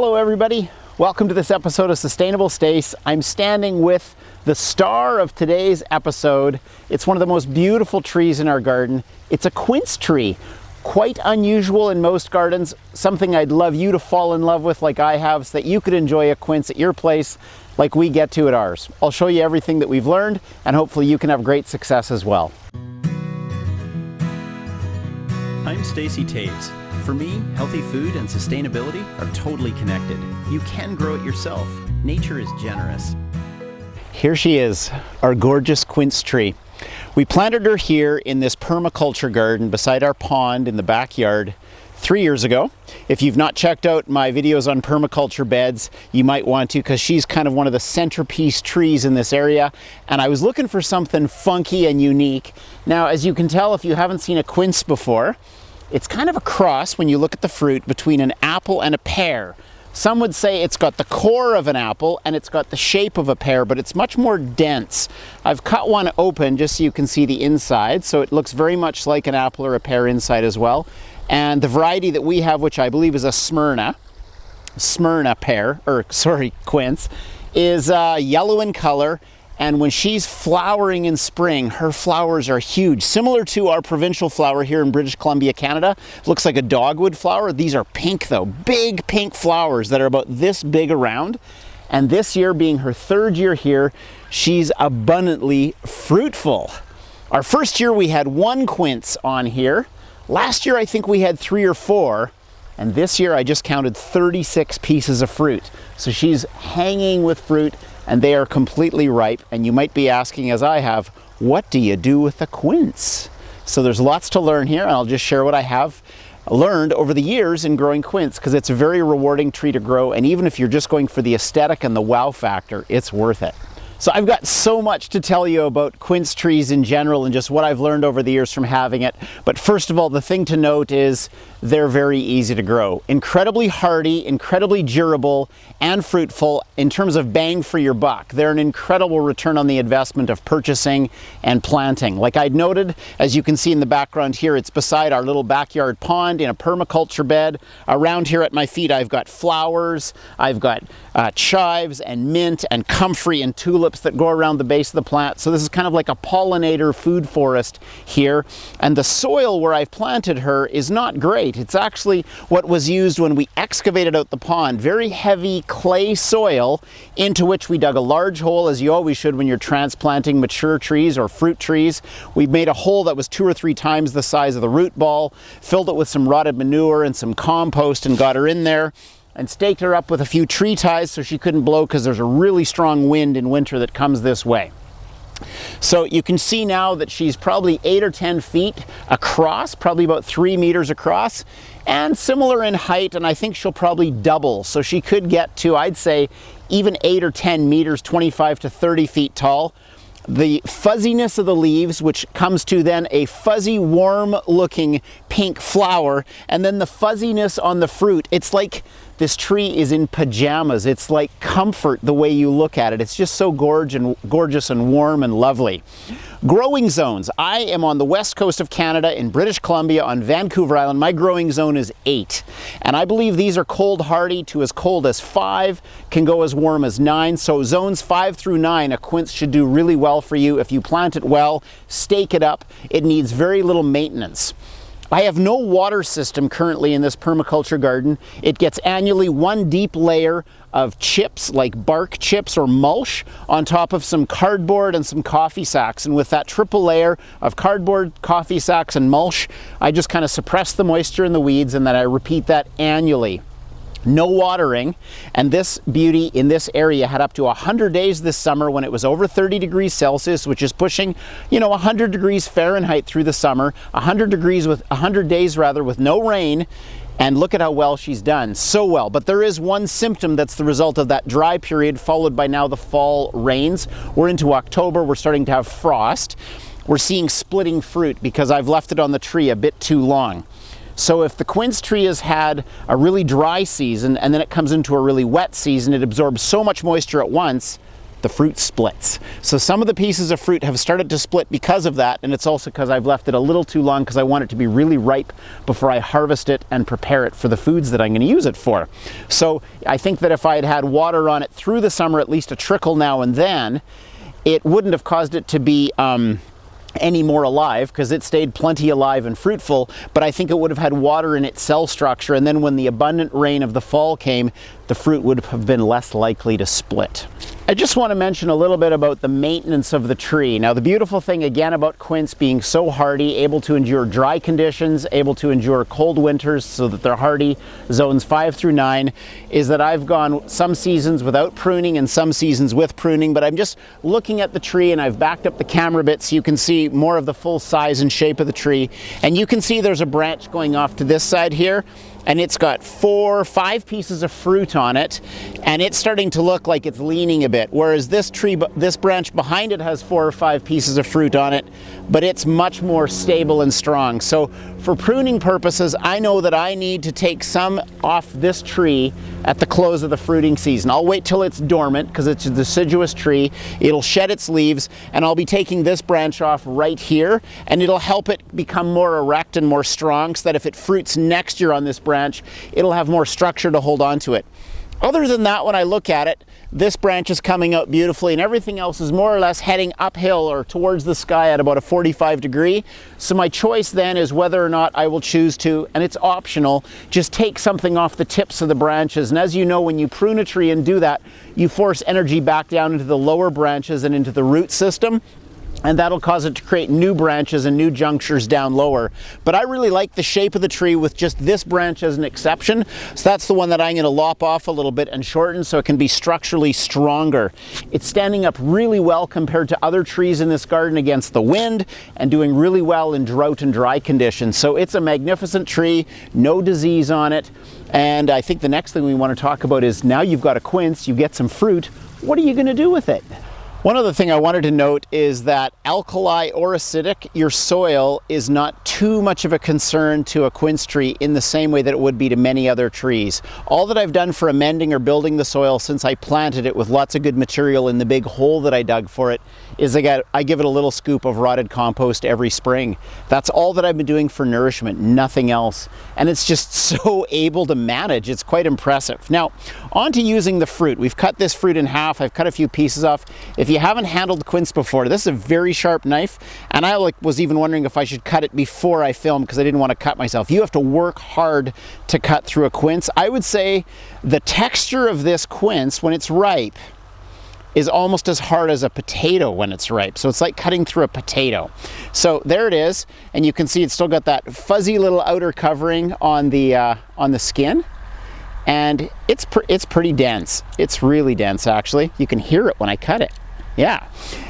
Hello everybody, welcome to this episode of Sustainable Stace. I'm standing with the star of today's episode. It's one of the most beautiful trees in our garden. It's a quince tree. Quite unusual in most gardens, something I'd love you to fall in love with like I have so that you could enjoy a quince at your place like we get to at ours. I'll show you everything that we've learned and hopefully you can have great success as well. I'm Stace. For me, healthy food and sustainability are totally connected. You can grow it yourself. Nature is generous. Here she is, our gorgeous quince tree. We planted her here in this permaculture garden beside our pond in the backyard 3 years ago. If you've not checked out my videos on permaculture beds, you might want to, because she's kind of one of the centerpiece trees in this area. And I was looking for something funky and unique. Now, as you can tell, if you haven't seen a quince before, it's kind of a cross when you look at the fruit between an apple and a pear. Some would say it's got the core of an apple and it's got the shape of a pear, but it's much more dense. I've cut one open just so you can see the inside, so it looks very much like an apple or a pear inside as well. And the variety that we have, which I believe is a Smyrna quince, is yellow in color. And when she's flowering in spring, her flowers are huge. Similar to our provincial flower here in British Columbia, Canada. It looks like a dogwood flower. These are pink though, big pink flowers that are about this big around. And this year, being her third year here, she's abundantly fruitful. Our first year we had one quince on here. Last year I think we had 3 or 4. And this year I just counted 36 pieces of fruit. So she's hanging with fruit and they are completely ripe. And you might be asking, as I have, what do you do with a quince? So there's lots to learn here, and I'll just share what I have learned over the years in growing quince, because it's a very rewarding tree to grow, and even if you're just going for the aesthetic and the wow factor, it's worth it. So I've got so much to tell you about quince trees in general and just what I've learned over the years from having it. But first of all, the thing to note is they're very easy to grow. Incredibly hardy, incredibly durable, and fruitful in terms of bang for your buck. They're an incredible return on the investment of purchasing and planting. Like I'd noted, as you can see in the background here, it's beside our little backyard pond in a permaculture bed. Around here at my feet, I've got flowers, I've got chives and mint and comfrey and tulips that go around the base of the plant. So this is kind of like a pollinator food forest here. And the soil where I've planted her is not great. It's actually what was used when we excavated out the pond. Very heavy clay soil into which we dug a large hole, as you always should when you're transplanting mature trees or fruit trees. We made a hole that was 2 or 3 times the size of the root ball, filled it with some rotted manure and some compost and got her in there, and staked her up with a few tree ties so she couldn't blow, because there's a really strong wind in winter that comes this way. So you can see now that she's probably 8 or 10 feet across, probably about 3 meters across, and similar in height, and I think she'll probably double. So she could get to, I'd say, even 8 or 10 meters, 25 to 30 feet tall. The fuzziness of the leaves, which comes to then a fuzzy, warm-looking pink flower, and then the fuzziness on the fruit. It's like this tree is in pajamas. It's like comfort the way you look at it. It's just so gorgeous and warm and lovely. Growing zones. I am on the west coast of Canada in British Columbia on Vancouver Island. My growing zone is 8. And I believe these are cold hardy to as cold as 5, can go as warm as 9. So zones 5 through 9, a quince should do really well for you. If you plant it well, stake it up, it needs very little maintenance. I have no water system currently in this permaculture garden. It gets annually 1 deep layer of chips, like bark chips or mulch, on top of some cardboard and some coffee sacks. And with that triple layer of cardboard, coffee sacks, and mulch, I just kind of suppress the moisture in the weeds, and then I repeat that annually. No watering, and this beauty in this area had up to 100 days this summer when it was over 30 degrees Celsius, which is pushing, 100 degrees Fahrenheit through the summer, 100 days with no rain. And look at how well she's done, so well. But there is one symptom that's the result of that dry period, followed by now the fall rains. We're into October, we're starting to have frost. We're seeing splitting fruit because I've left it on the tree a bit too long. So if the quince tree has had a really dry season and then it comes into a really wet season, it absorbs so much moisture at once the fruit splits. So some of the pieces of fruit have started to split because of that, and it's also because I've left it a little too long because I want it to be really ripe before I harvest it and prepare it for the foods that I'm going to use it for. So I think that if I had had water on it through the summer, at least a trickle now and then, it wouldn't have caused it to be any more alive, because it stayed plenty alive and fruitful, but I think it would have had water in its cell structure, and then when the abundant rain of the fall came, the fruit would have been less likely to split. I just want to mention a little bit about the maintenance of the tree. Now, the beautiful thing again about quince being so hardy, able to endure dry conditions, able to endure cold winters so that they're hardy, zones 5 through 9, is that I've gone some seasons without pruning and some seasons with pruning, but I'm just looking at the tree and I've backed up the camera bit so you can see more of the full size and shape of the tree. And you can see there's a branch going off to this side here, and it's got 4 or 5 pieces of fruit on it, and it's starting to look like it's leaning a bit, whereas this branch behind it has 4 or 5 pieces of fruit on it, but it's much more stable and strong. So for pruning purposes, I know that I need to take some off this tree at the close of the fruiting season. I'll wait till it's dormant because it's a deciduous tree. It'll shed its leaves, and I'll be taking this branch off right here, and it'll help it become more erect and more strong so that if it fruits next year on this branch, it'll have more structure to hold on to it. Other than that, when I look at it, this branch is coming out beautifully and everything else is more or less heading uphill or towards the sky at about a 45 degree. So my choice then is whether or not I will choose to, and it's optional, just take something off the tips of the branches. And as you know, when you prune a tree and do that, you force energy back down into the lower branches and into the root system, and that'll cause it to create new branches and new junctures down lower. But I really like the shape of the tree with just this branch as an exception. So that's the one that I'm going to lop off a little bit and shorten so it can be structurally stronger. It's standing up really well compared to other trees in this garden against the wind and doing really well in drought and dry conditions. So it's a magnificent tree, no disease on it. And I think the next thing we want to talk about is now you've got a quince, you get some fruit, what are you going to do with it? One other thing I wanted to note is that alkali or acidic, your soil is not too much of a concern to a quince tree in the same way that it would be to many other trees. All that I've done for amending or building the soil since I planted it with lots of good material in the big hole that I dug for it is I give it a little scoop of rotted compost every spring. That's all that I've been doing for nourishment, nothing else. And it's just so able to manage. It's quite impressive. Now, on to using the fruit. We've cut this fruit in half. I've cut a few pieces off. If you haven't handled quince before, this is a very sharp knife, and I was even wondering if I should cut it before I film because I didn't want to cut myself. You have to work hard to cut through a quince. I would say the texture of this quince when it's ripe is almost as hard as a potato when it's ripe. So it's like cutting through a potato. So there it is, and you can see it's still got that fuzzy little outer covering on the skin. And it's pretty dense. It's really dense, actually. You can hear it when I cut it. Yeah.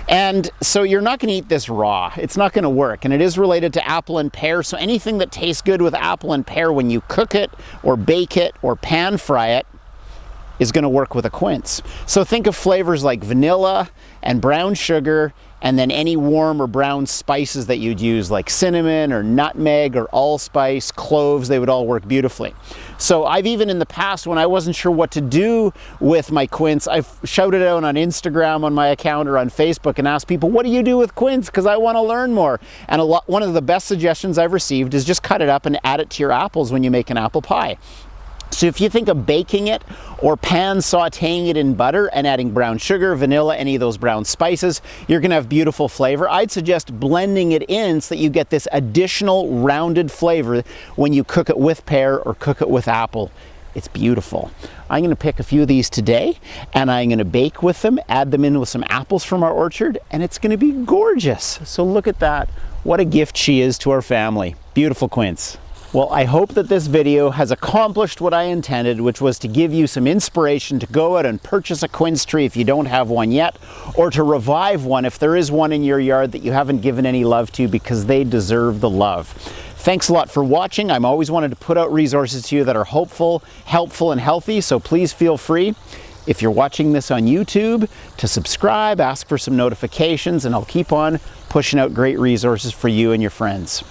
And so you're not going to eat this raw. It's not going to work. And it is related to apple and pear. So anything that tastes good with apple and pear when you cook it or bake it or pan fry it is going to work with a quince. So think of flavors like vanilla and brown sugar, and then any warm or brown spices that you'd use like cinnamon or nutmeg or allspice, cloves, they would all work beautifully. So I've even in the past, when I wasn't sure what to do with my quince, I've shouted out on Instagram on my account or on Facebook and asked people, what do you do with quince? Because I want to learn more. And one of the best suggestions I've received is just cut it up and add it to your apples when you make an apple pie. So if you think of baking it or pan sauteing it in butter and adding brown sugar, vanilla, any of those brown spices, you're going to have beautiful flavor. I'd suggest blending it in so that you get this additional rounded flavor when you cook it with pear or cook it with apple. It's beautiful. I'm going to pick a few of these today and I'm going to bake with them, add them in with some apples from our orchard, and it's going to be gorgeous. So look at that. What a gift she is to our family. Beautiful quince. Well, I hope that this video has accomplished what I intended, which was to give you some inspiration to go out and purchase a quince tree if you don't have one yet, or to revive one if there is one in your yard that you haven't given any love to, because they deserve the love. Thanks a lot for watching. I'm always wanted to put out resources to you that are hopeful, helpful, and healthy, so please feel free, if you're watching this on YouTube, to subscribe, ask for some notifications, and I'll keep on pushing out great resources for you and your friends.